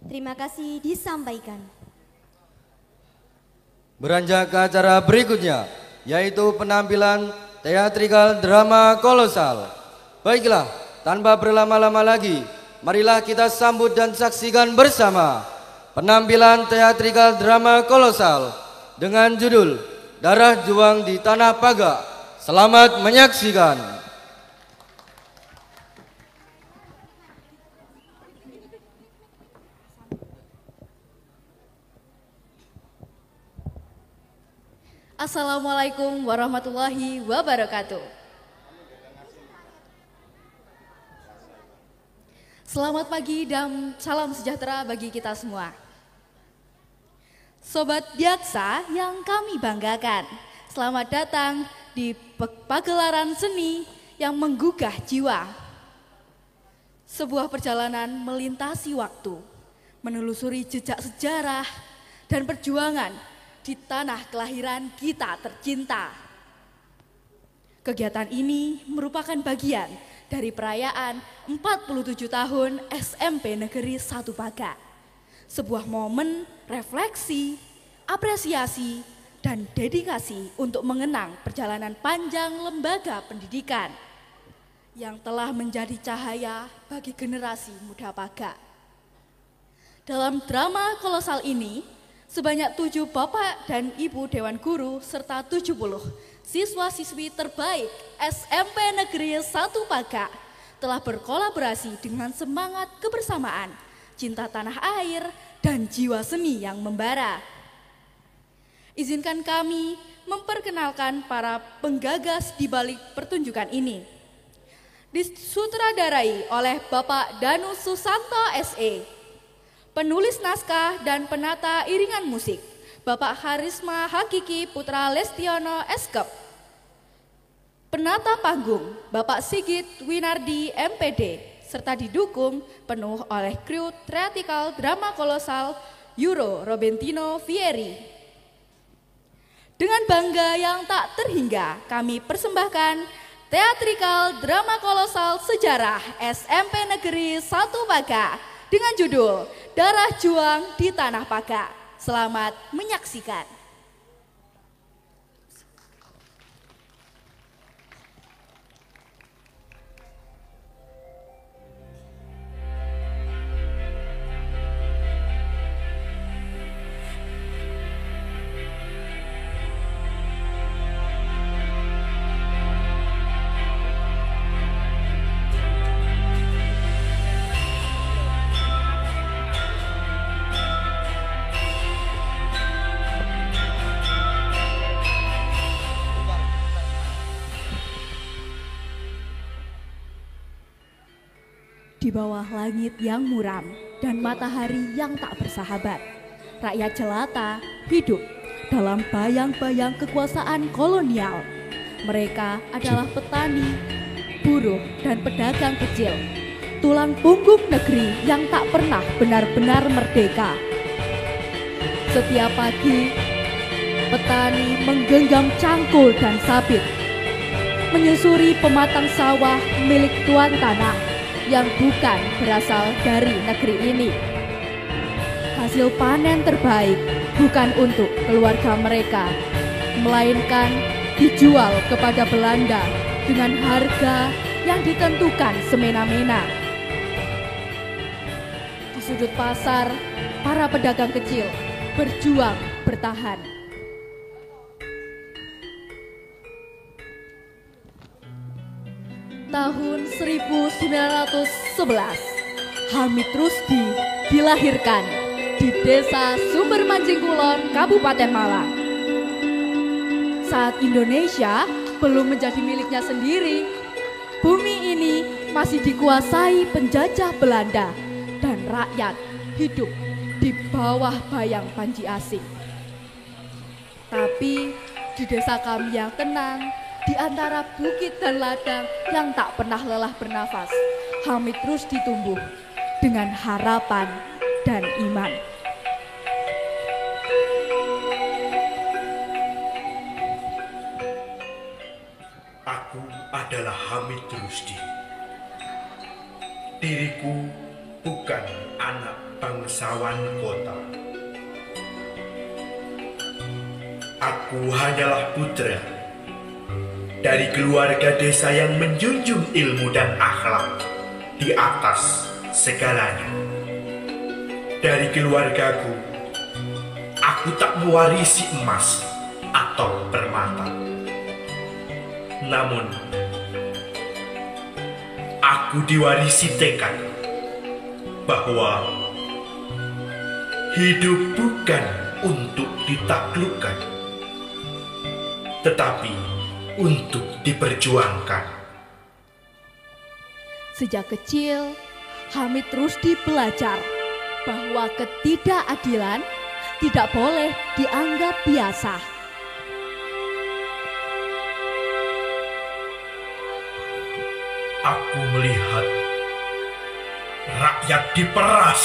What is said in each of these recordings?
Terima kasih disampaikan. Beranjak ke acara berikutnya, yaitu penampilan teatrikal drama kolosal. Baiklah, tanpa berlama-lama lagi, marilah kita sambut dan saksikan bersama penampilan teatrikal drama kolosal dengan judul Darah Juang di Tanah Paga. Selamat menyaksikan. Assalamualaikum warahmatullahi wabarakatuh. Selamat pagi dan salam sejahtera bagi kita semua. Sobat Diaksa yang kami banggakan, selamat datang di pagelaran seni yang menggugah jiwa. Sebuah perjalanan melintasi waktu, menelusuri jejak sejarah dan perjuangan di tanah kelahiran kita tercinta. Kegiatan ini merupakan bagian dari perayaan 47 tahun SMP Negeri 1 Paga. Sebuah momen refleksi, apresiasi, dan dedikasi untuk mengenang perjalanan panjang lembaga pendidikan yang telah menjadi cahaya bagi generasi muda Paga. Dalam drama kolosal ini, sebanyak 7 Bapak dan Ibu Dewan Guru serta 70 siswa-siswi terbaik SMP Negeri 1 Paga telah berkolaborasi dengan semangat kebersamaan, cinta tanah air, dan jiwa seni yang membara. Izinkan kami memperkenalkan para penggagas di balik pertunjukan ini. Disutradarai oleh Bapak Danu Susanto SE. Penulis naskah dan penata iringan musik, Bapak Harisma Hakiki Putra Lestiono Eskep. Penata panggung, Bapak Sigit Winardi MPD, serta didukung penuh oleh kru teatrikal drama kolosal Euro Robentino Vieri. Dengan bangga yang tak terhingga, kami persembahkan teatrikal drama kolosal sejarah SMP Negeri 1 Paga dengan judul Darah Juang di Tanah Paga. Selamat menyaksikan. Di bawah langit yang muram dan matahari yang tak bersahabat, rakyat jelata hidup dalam bayang-bayang kekuasaan kolonial. Mereka adalah petani, buruh, dan pedagang kecil, tulang punggung negeri yang tak pernah benar-benar merdeka. Setiap pagi, petani menggenggam cangkul dan sabit, menyusuri pematang sawah milik tuan tanah yang bukan berasal dari negeri ini. Hasil panen terbaik bukan untuk keluarga mereka, melainkan dijual kepada Belanda dengan harga yang ditentukan semena-mena. Di sudut pasar, para pedagang kecil berjuang bertahan. Tahun 1911, Hamid Rusdi dilahirkan di Desa Sumber Mancing Kulon, Kabupaten Malang. Saat Indonesia belum menjadi miliknya sendiri, bumi ini masih dikuasai penjajah Belanda dan rakyat hidup di bawah bayang panji asing. Tapi di desa kami yang tenang, di antara bukit dan ladang yang tak pernah lelah bernafas, Hamid Rusdi tumbuh dengan harapan dan iman. Aku adalah Hamid Rusdi. Diriku bukan anak bangsawan kota. Aku hanyalah putra dari keluarga desa yang menjunjung ilmu dan akhlak di atas segalanya. Dari keluargaku, aku tak mewarisi emas atau permata. Namun, aku diwarisi tekad bahwa hidup bukan untuk ditaklukkan, tetapi untuk diperjuangkan. Sejak kecil, Hamid Rusdi belajar bahwa ketidakadilan tidak boleh dianggap biasa. Aku melihat rakyat diperas,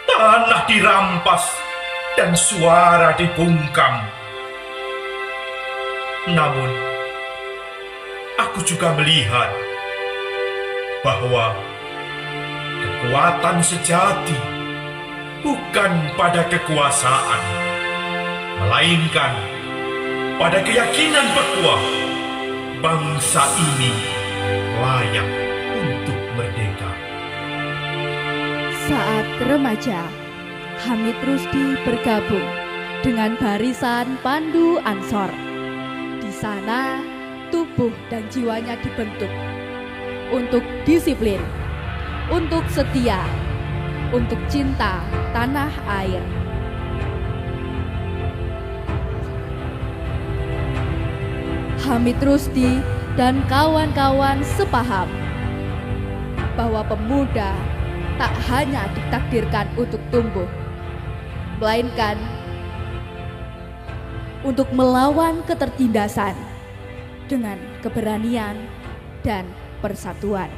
tanah dirampas, dan suara dibungkam. Namun, aku juga melihat bahwa kekuatan sejati bukan pada kekuasaan, melainkan pada keyakinan bahwa bangsa ini layak untuk merdeka. Saat remaja, Hamid Rusdi bergabung dengan barisan Pandu Ansor. Di sana, tubuh dan jiwanya dibentuk untuk disiplin, untuk setia, untuk cinta tanah air. Hamid Rusdi dan kawan-kawan sepaham bahwa pemuda tak hanya ditakdirkan untuk tumbuh, melainkan untuk melawan ketertindasan dengan keberanian dan persatuan.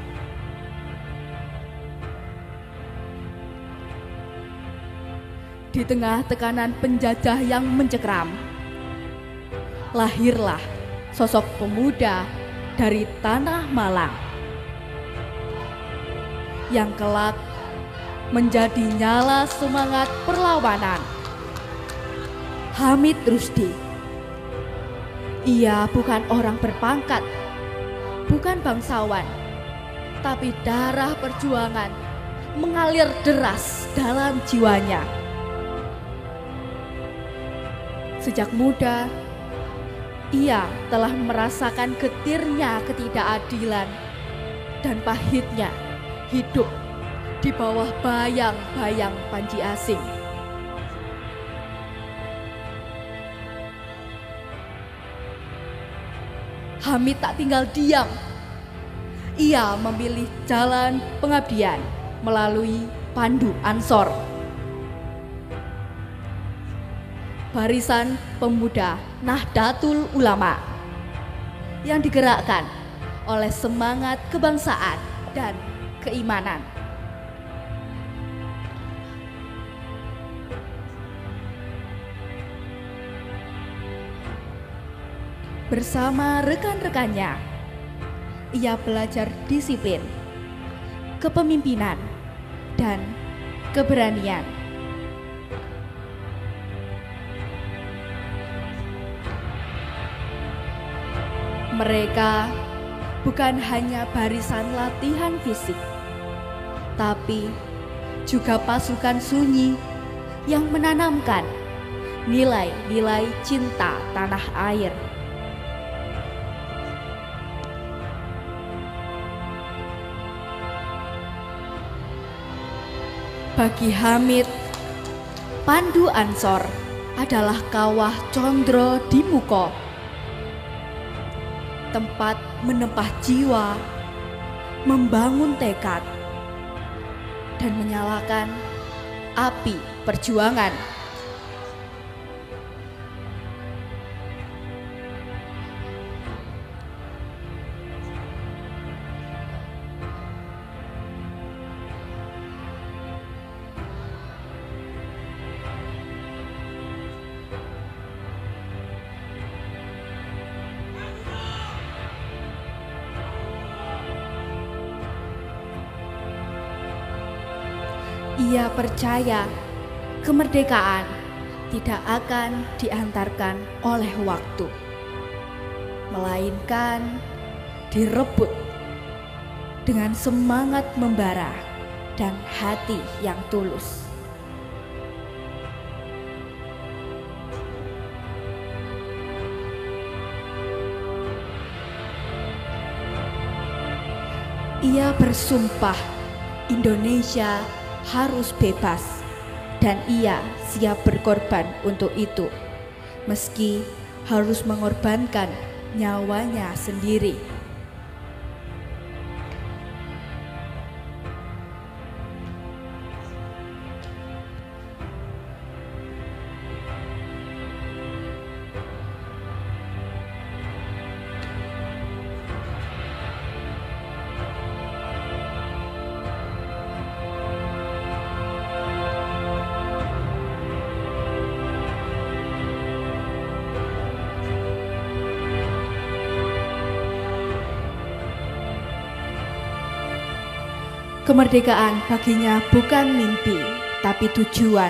Di tengah tekanan penjajah yang mencekram, lahirlah sosok pemuda dari tanah Malang yang kelak menjadi nyala semangat perlawanan. Hamid Rusdi. Ia bukan orang berpangkat, bukan bangsawan, tapi darah perjuangan mengalir deras dalam jiwanya. Sejak muda, ia telah merasakan getirnya ketidakadilan dan pahitnya hidup di bawah bayang-bayang panji asing. Hamid tak tinggal diam. Ia memilih jalan pengabdian melalui Pandu Ansor, barisan pemuda Nahdlatul Ulama yang digerakkan oleh semangat kebangsaan dan keimanan. Bersama rekan-rekannya, ia belajar disiplin, kepemimpinan, dan keberanian. Mereka bukan hanya barisan latihan fisik, tapi juga pasukan sunyi yang menanamkan nilai-nilai cinta tanah air. Bagi Hamid, Pandu Ansor adalah kawah condro di Muko, tempat menempah jiwa, membangun tekad, dan menyalakan api perjuangan. Ia percaya kemerdekaan tidak akan diantarkan oleh waktu, melainkan direbut dengan semangat membara dan hati yang tulus. Ia bersumpah Indonesia harus bebas dan ia siap berkorban untuk itu, meski harus mengorbankan nyawanya sendiri. Kemerdekaan baginya bukan mimpi, tapi tujuan.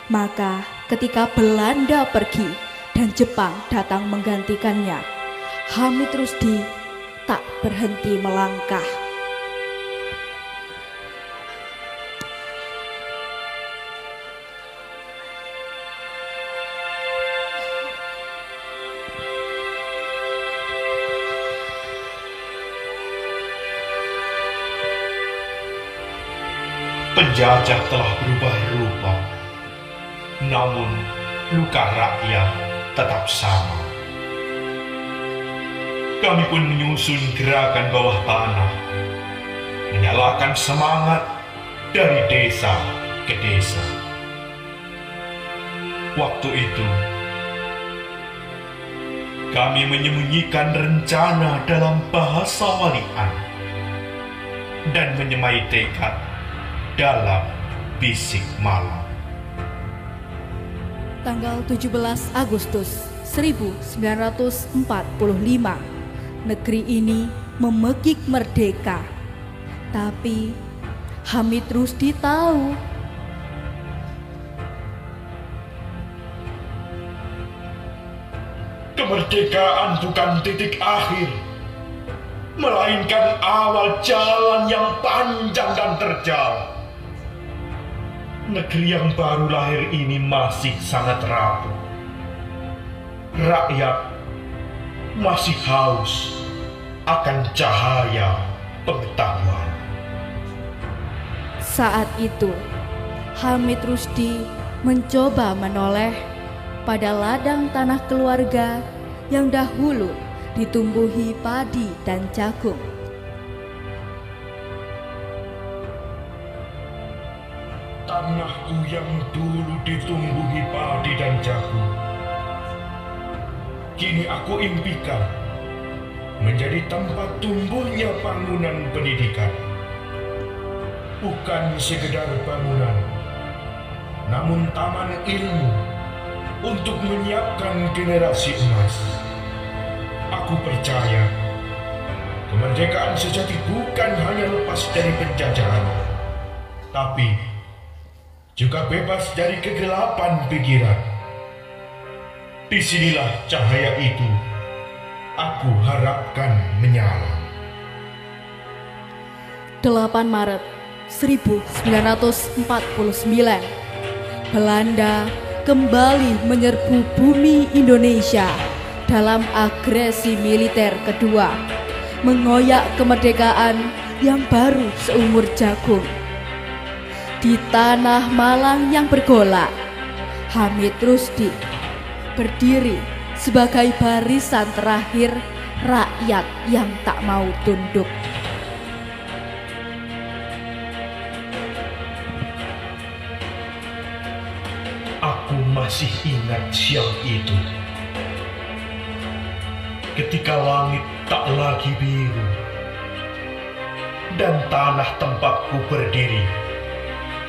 Maka ketika Belanda pergi dan Jepang datang menggantikannya, Hamid Rusdi tak berhenti melangkah. Penjajah telah berubah rupa, namun luka rakyat tetap sama. Kami pun menyusun gerakan bawah tanah, menyalakan semangat dari desa ke desa. Waktu itu, kami menyembunyikan rencana dalam bahasa walian dan menyemai tekad dalam bisik malam. Tanggal 17 Agustus 1945, negeri ini memegik merdeka. Tapi Hamid Rusdi tahu kemerdekaan bukan titik akhir, melainkan awal jalan yang panjang dan terjal. Negeri yang baru lahir ini masih sangat rapuh. Rakyat masih haus akan cahaya pengetahuan. saat itu Hamid Rusdi mencoba menoleh pada ladang tanah keluarga yang dahulu ditumbuhi padi dan jagung. Tanahku yang dulu ditumbuhi padi dan jagung, kini aku impikan menjadi tempat tumbuhnya bangunan pendidikan. Bukan sekedar bangunan, namun taman ilmu untuk menyiapkan generasi emas. Aku percaya kemerdekaan sejati bukan hanya lepas dari penjajahan, tapi juga bebas dari kegelapan pikiran. Disinilah cahaya itu aku harapkan menyala. 8 Maret 1949, Belanda kembali menyerbu bumi Indonesia dalam agresi militer kedua, mengoyak kemerdekaan yang baru seumur jagung. Di tanah Malang yang bergolak, Hamid Rusdi berdiri sebagai barisan terakhir rakyat yang tak mau tunduk. Aku masih ingat siang itu, ketika langit tak lagi biru dan tanah tempatku berdiri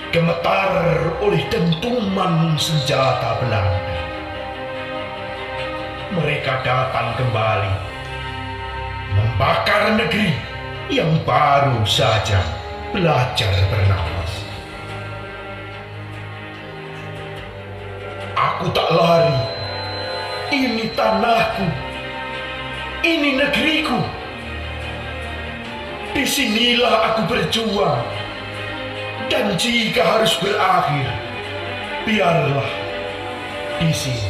gemetar oleh dentuman senjata Belanda. Mereka datang kembali, membakar negeri yang baru saja belajar bernafas. Aku tak lari. Ini tanahku. Ini negeriku. Disinilah aku berjuang. Dan jika harus berakhir, biarlah di sini.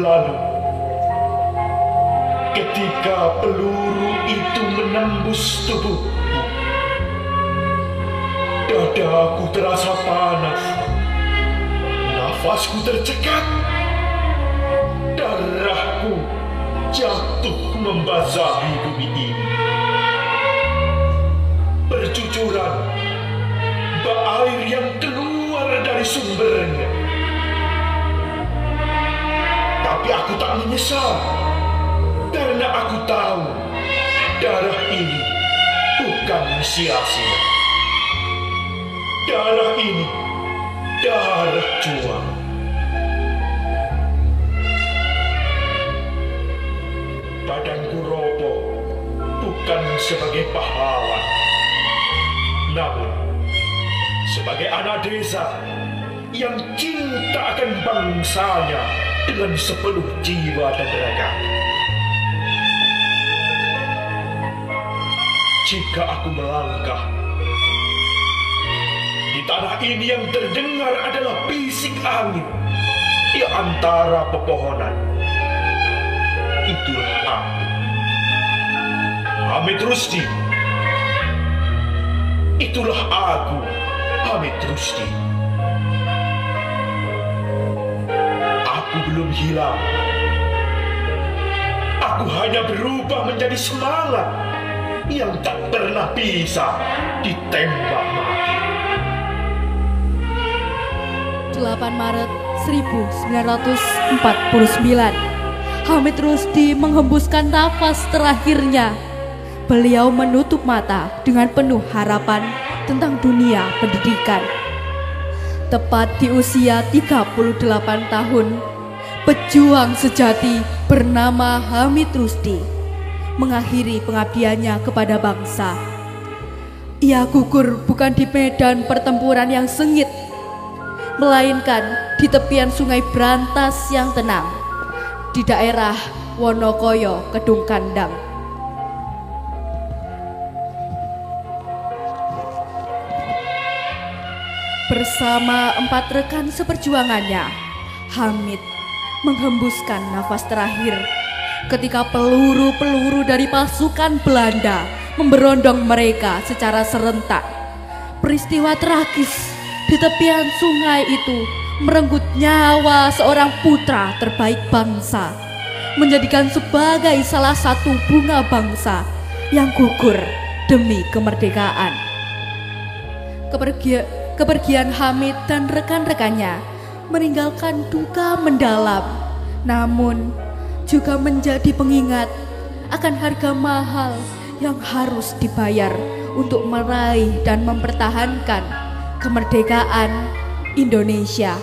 Lalu, ketika peluru itu menembus tubuhku, dadaku terasa panas, nafasku tercekat, darahku jatuh membasahi bumi ini. Bercucuran bak air yang keluar dari sumbernya. Tapi aku tak menyesal, karena aku tahu darah ini bukan sia-sia. Darah ini darah juang. Badanku roboh bukan sebagai pahlawan, namun sebagai anak desa yang cinta akan bangsanya dengan sepenuh jiwa dan raga. Jika aku melangkah, di tanah ini yang terdengar adalah bisik angin di antara pepohonan. Itulah aku, Hamid Rusdi. Itulah aku, Hamid Rusdi. Aku belum hilang. Aku hanya berubah menjadi semangat yang tak pernah bisa ditembak mati. 8 Maret 1949, Hamid Rusdi menghembuskan nafas terakhirnya. Beliau menutup mata dengan penuh harapan tentang dunia pendidikan. Tepat di usia 38 tahun, pejuang sejati bernama Hamid Rusdi mengakhiri pengabdiannya kepada bangsa. Ia gugur bukan di medan pertempuran yang sengit, melainkan di tepian sungai Brantas yang tenang, di daerah Wonokoyo, Kedung Kandang. Bersama 4 rekan seperjuangannya, Hamid menghembuskan nafas terakhir ketika peluru-peluru dari pasukan Belanda memberondong mereka secara serentak. Peristiwa tragis di tepian sungai itu merenggut nyawa seorang putra terbaik bangsa, menjadikan sebagai salah satu bunga bangsa yang gugur demi kemerdekaan. Kepergian Hamid dan rekan-rekannya meninggalkan duka mendalam, namun juga menjadi pengingat akan harga mahal yang harus dibayar untuk meraih dan mempertahankan kemerdekaan Indonesia.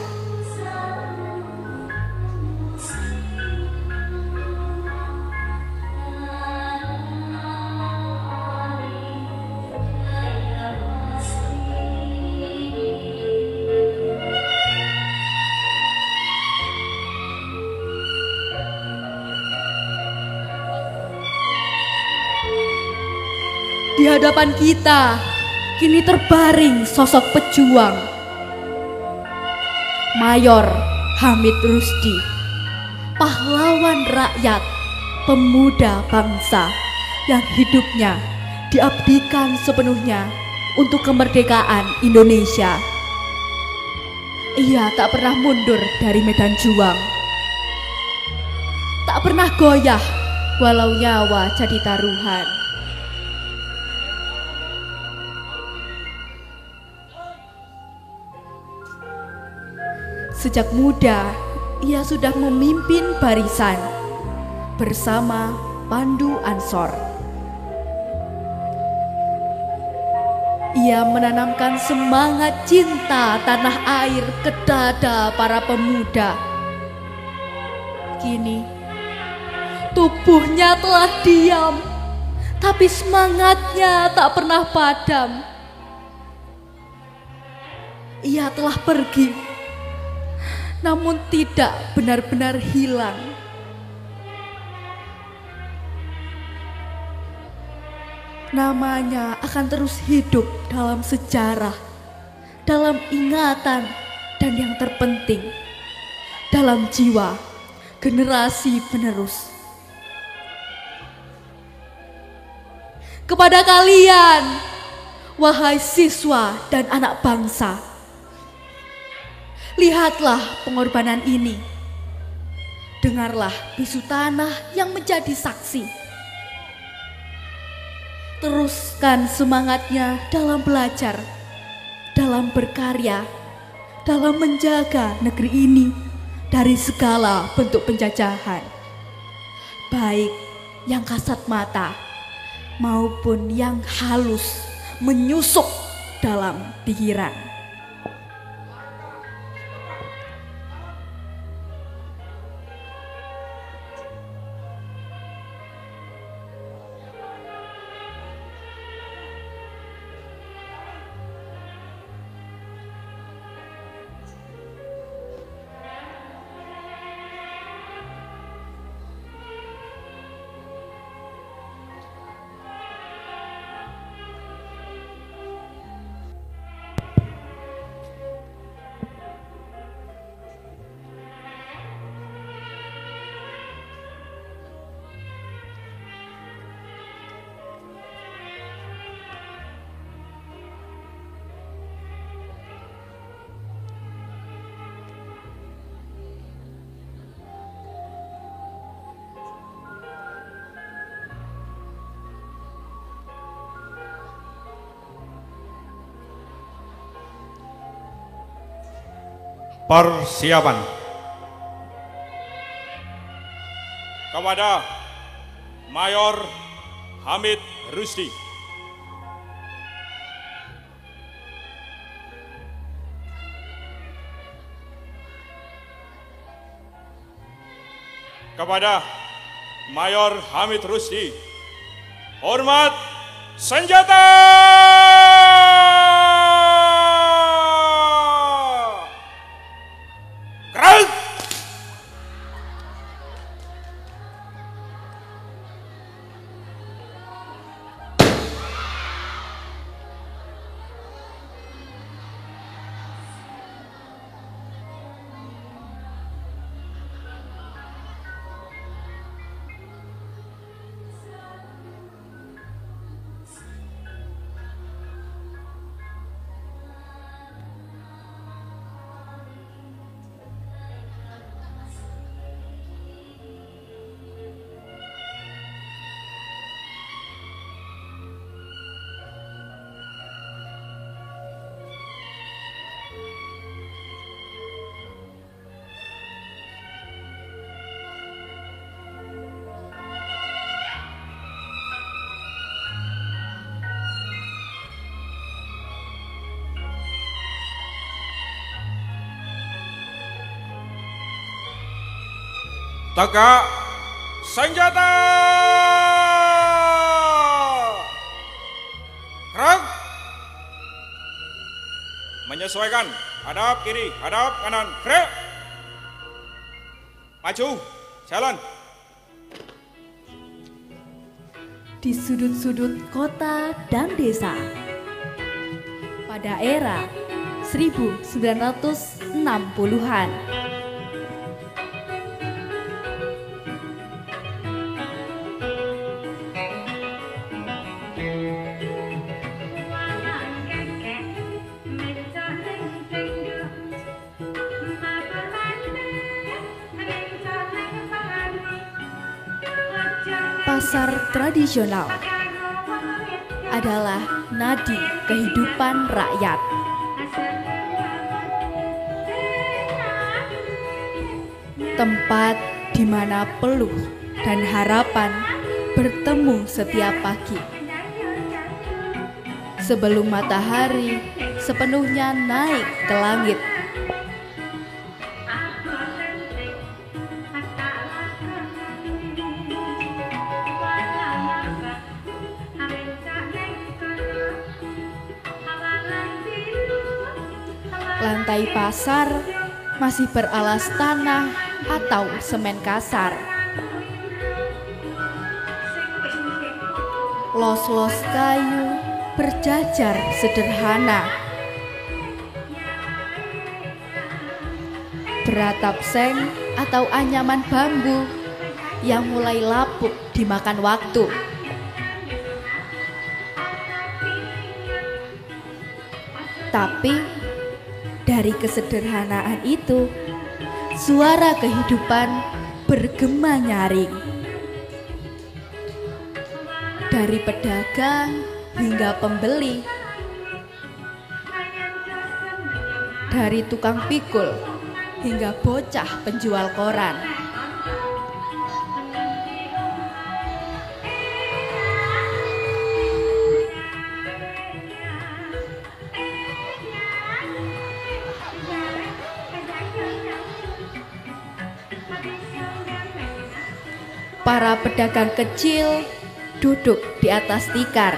Di hadapan kita kini terbaring sosok pejuang, Mayor Hamid Rusdi, pahlawan rakyat, pemuda bangsa yang hidupnya diabdikan sepenuhnya untuk kemerdekaan Indonesia. Ia tak pernah mundur dari medan juang, tak pernah goyah walau nyawa jadi taruhan. Sejak muda, ia sudah memimpin barisan bersama Pandu Ansor. Ia menanamkan semangat cinta tanah air ke dada para pemuda. Kini, Tubuhnya telah diam, tapi semangatnya tak pernah padam. Ia telah pergi, namun tidak benar-benar hilang. Namanya akan terus hidup dalam sejarah, dalam ingatan, dan yang terpenting, dalam jiwa generasi penerus. Kepada kalian, wahai siswa dan anak bangsa, lihatlah pengorbanan ini. Dengarlah bisu tanah yang menjadi saksi. Teruskan semangatnya dalam belajar, dalam berkarya, dalam menjaga negeri ini dari segala bentuk penjajahan, baik yang kasat mata maupun yang halus menyusup dalam pikiran. Persiapan. Kepada Mayor Hamid Rusdi. Kepada Mayor Hamid Rusdi, hormat senjata! Tegak senjata! Gerak! Menyesuaikan, hadap kiri, hadap kanan, gerak! Maju, jalan! Di sudut-sudut kota dan desa, pada era 1960-an, pasar tradisional adalah nadi kehidupan rakyat. Tempat di mana peluh dan harapan bertemu setiap pagi. Sebelum matahari sepenuhnya naik ke langit. Lantai pasar masih beralas tanah atau semen kasar. Los-los kayu berjajar sederhana. Beratap seng atau anyaman bambu yang mulai lapuk dimakan waktu. Tapi dari kesederhanaan itu, suara kehidupan bergema nyaring. Dari pedagang hingga pembeli, dari tukang pikul hingga bocah penjual koran. Para pedagang kecil duduk di atas tikar,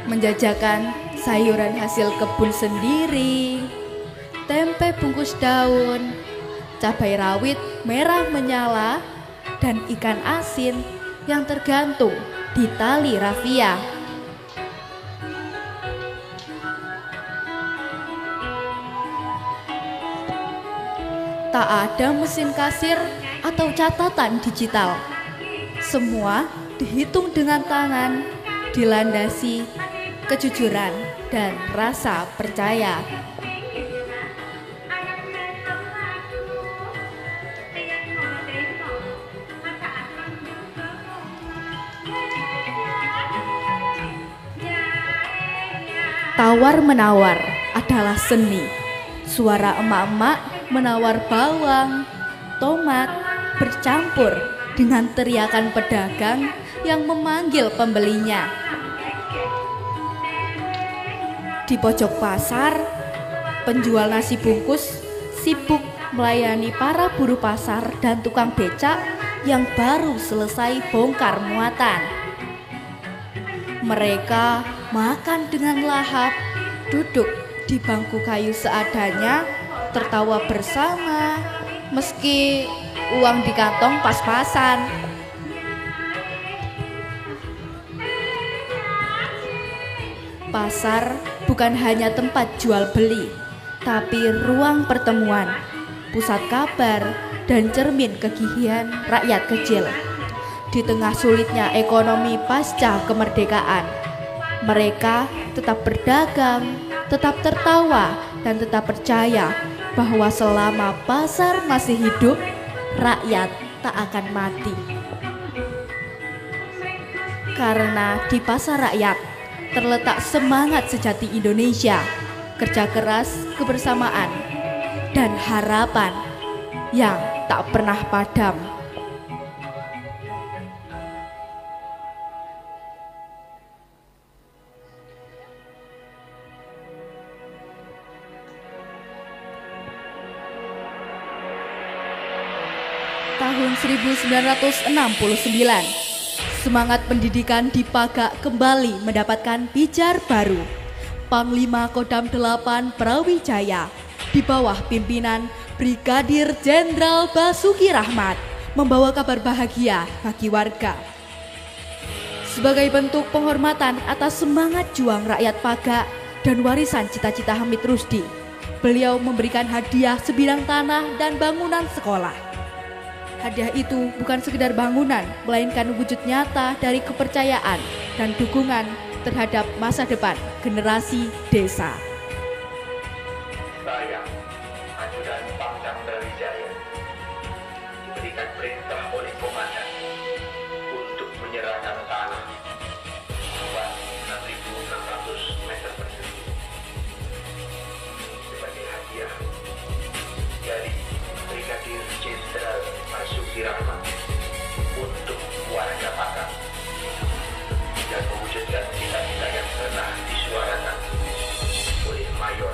menjajakan sayuran hasil kebun sendiri, tempe bungkus daun, cabai rawit merah menyala, dan ikan asin yang tergantung di tali rafia. Tak ada mesin kasir atau catatan digital. Semua dihitung dengan tangan, dilandasi kejujuran dan rasa percaya. Tawar-menawar adalah seni. Suara emak-emak menawar bawang, tomat bercampur dengan teriakan pedagang yang memanggil pembelinya. Di pojok pasar, penjual nasi bungkus sibuk melayani para buruh pasar dan tukang becak yang baru selesai bongkar muatan. Mereka makan dengan lahap, duduk di bangku kayu seadanya, tertawa bersama, meski uang di kantong pas-pasan. Pasar bukan hanya tempat jual beli, tapi ruang pertemuan, pusat kabar, dan cermin kegigihan rakyat kecil. Di tengah sulitnya ekonomi pasca kemerdekaan, mereka tetap berdagang, tetap tertawa, dan tetap percaya bahwa selama pasar masih hidup, rakyat tak akan mati. Karena di pasar rakyat terletak semangat sejati Indonesia, kerja keras, kebersamaan, dan harapan yang tak pernah padam. Tahun 1969, semangat pendidikan di Pagak kembali mendapatkan pijar baru. Panglima Kodam 8 Brawijaya di bawah pimpinan Brigadir Jenderal Basuki Rahmat membawa kabar bahagia bagi warga. Sebagai bentuk penghormatan atas semangat juang rakyat Pagak dan warisan cita-cita Hamid Rusdi, beliau memberikan hadiah sebidang tanah dan bangunan sekolah. Hadiah itu bukan sekedar bangunan, melainkan wujud nyata dari kepercayaan dan dukungan terhadap masa depan generasi desa. Saya, Ajudan Pangdam Brawijaya, diberikan perintah oleh komandan untuk menyerahkan tanah luas 6.600 meter persegi sebagai hadiah dari Brigadir Jenderal Basuki Rahmat untuk warga Pagak dan mewujudkan cita-cita yang pernah disuarakan oleh Mayor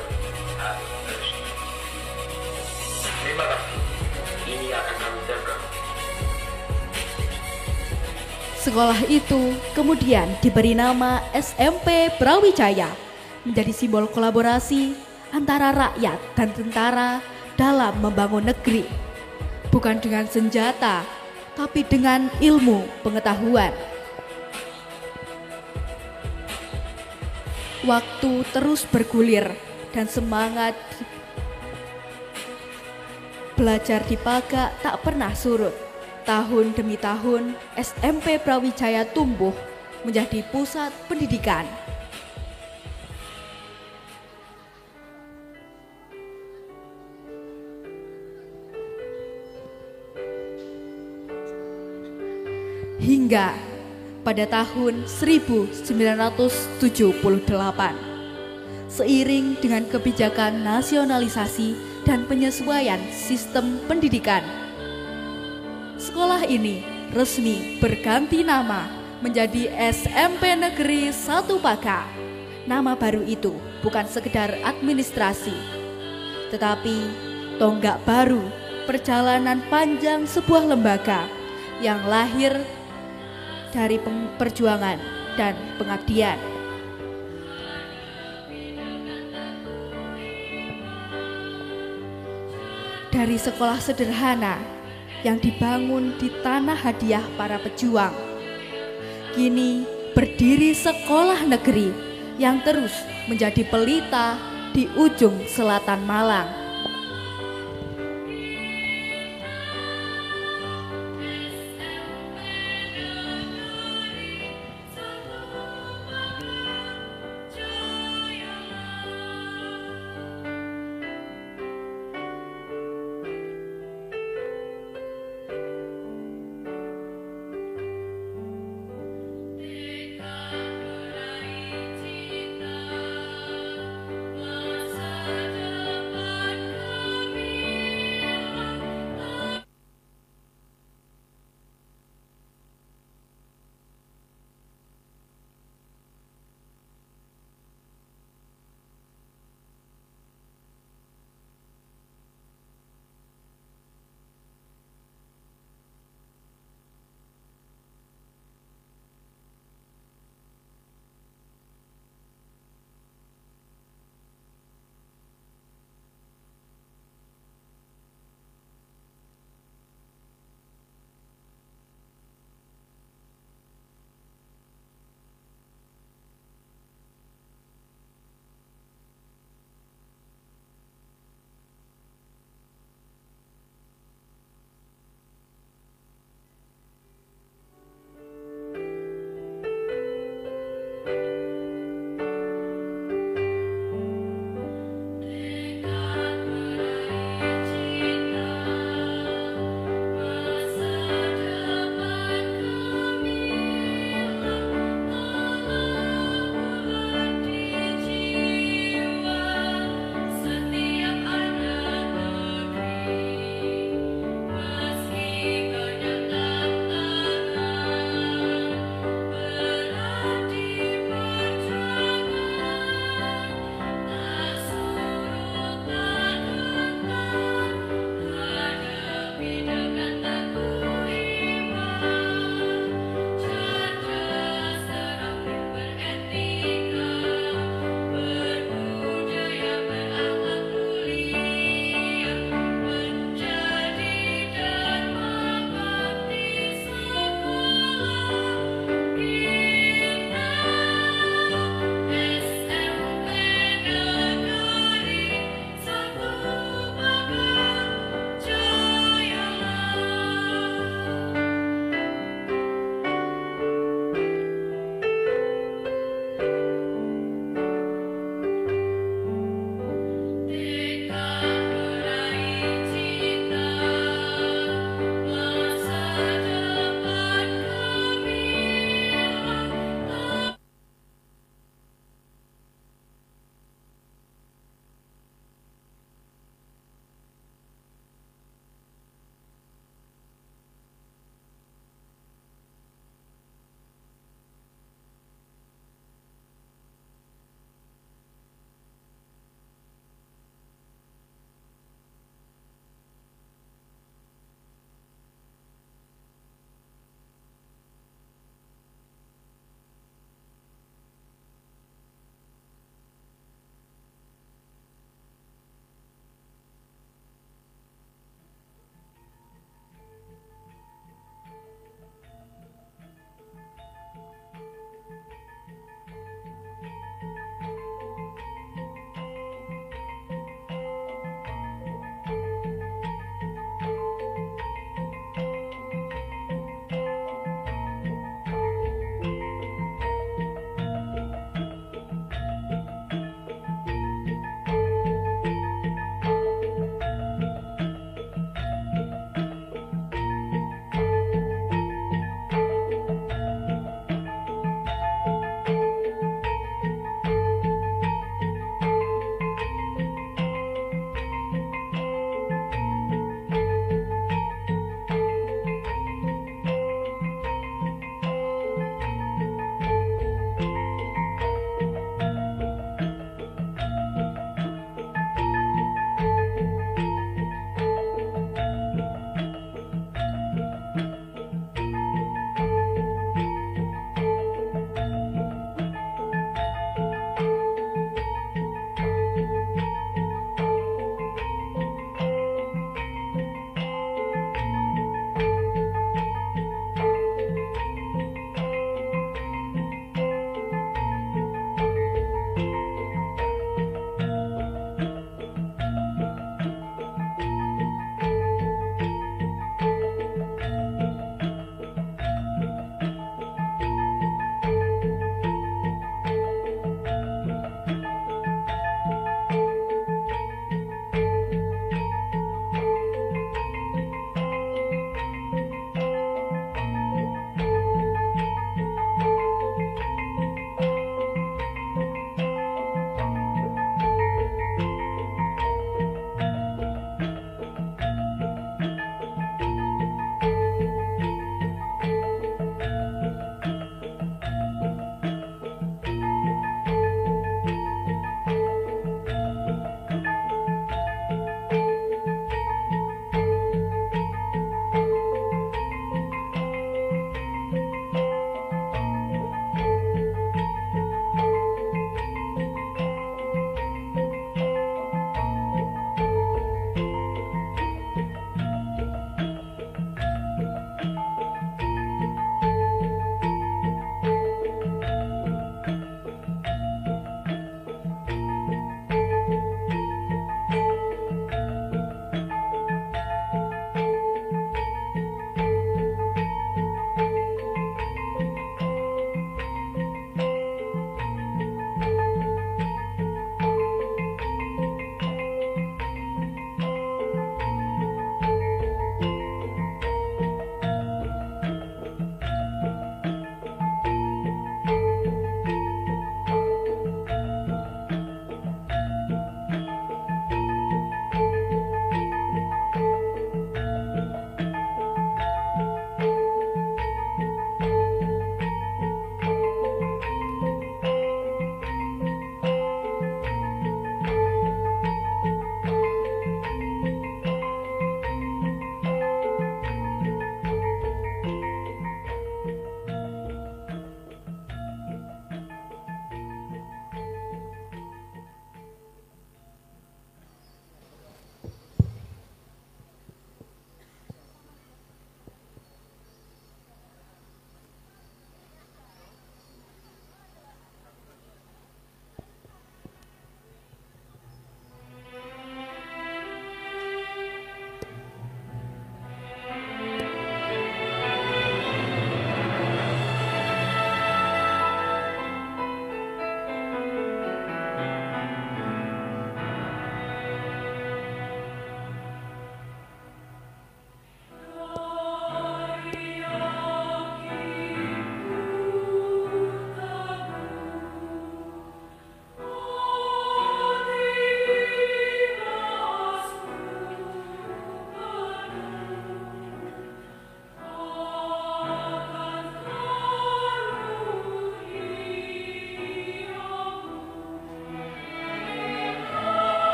Hamid Rusdi. Terima kasih. Ini akan kami jaga. Sekolah itu kemudian diberi nama SMP Brawijaya, menjadi simbol kolaborasi, antara rakyat dan tentara dalam membangun negeri. Bukan dengan senjata, tapi dengan ilmu pengetahuan. Waktu terus bergulir dan semangat belajar di Paga tak pernah surut. Tahun demi tahun, SMP Brawijaya tumbuh menjadi pusat pendidikan. Hingga pada tahun 1978, seiring dengan kebijakan nasionalisasi dan penyesuaian sistem pendidikan, sekolah ini resmi berganti nama menjadi SMP Negeri 1 Paga. Nama baru itu bukan sekedar administrasi, tetapi tonggak baru perjalanan panjang sebuah lembaga yang lahir dari perjuangan dan pengabdian. Dari sekolah sederhana yang dibangun di tanah hadiah para pejuang, kini berdiri sekolah negeri yang terus menjadi pelita di ujung selatan Malang.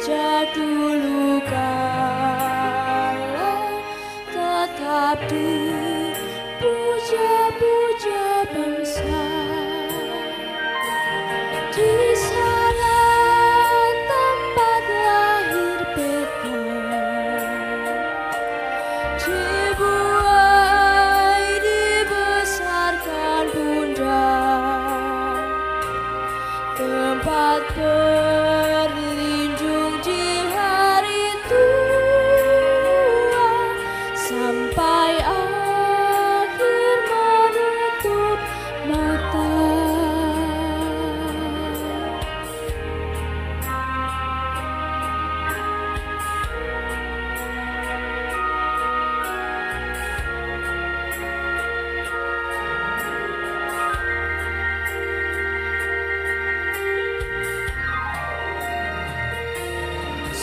sejak dulu kala tetap dipuja-puja bangsa. Di sana tempat lahir beta, dibuai dibesarkan bunda, tempat berlindung di hari tua, sampai akhir menutup mata.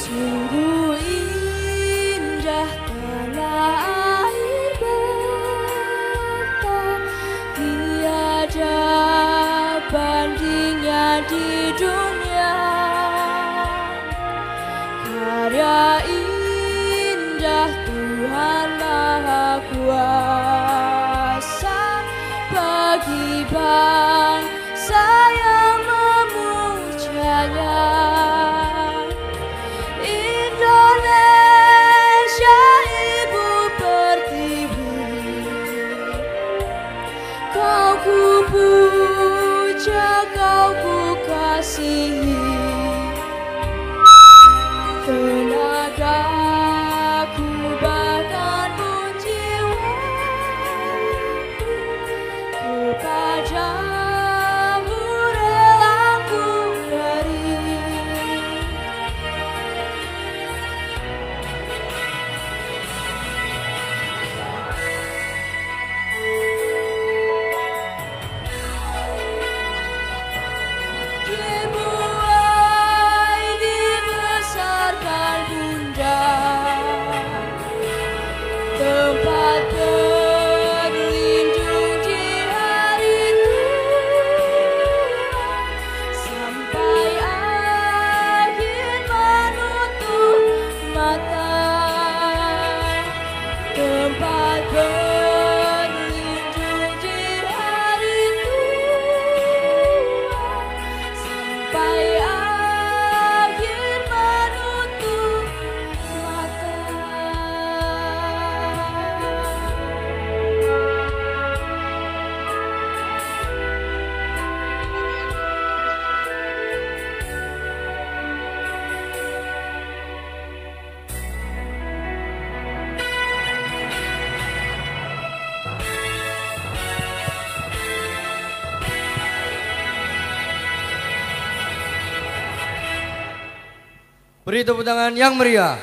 Sungguh indah tanah air beta, tiada bandingnya di dunia. Karya indah Tuhan Maha Kuasa bagi bangsa yang memujanya. Indonesia ibu pertiwi, kau ku puja, kau ku kasihi. Tenagaku bahkan pun jiwaku kepadamu rela ku beri. Dibuai dibesarkan bunda, tempat berlindung di hari tua, sampai akhir menutup mata, tempat berlindung di hari tua, sampai akhir menutup mata. Beri tepuk tangan yang meriah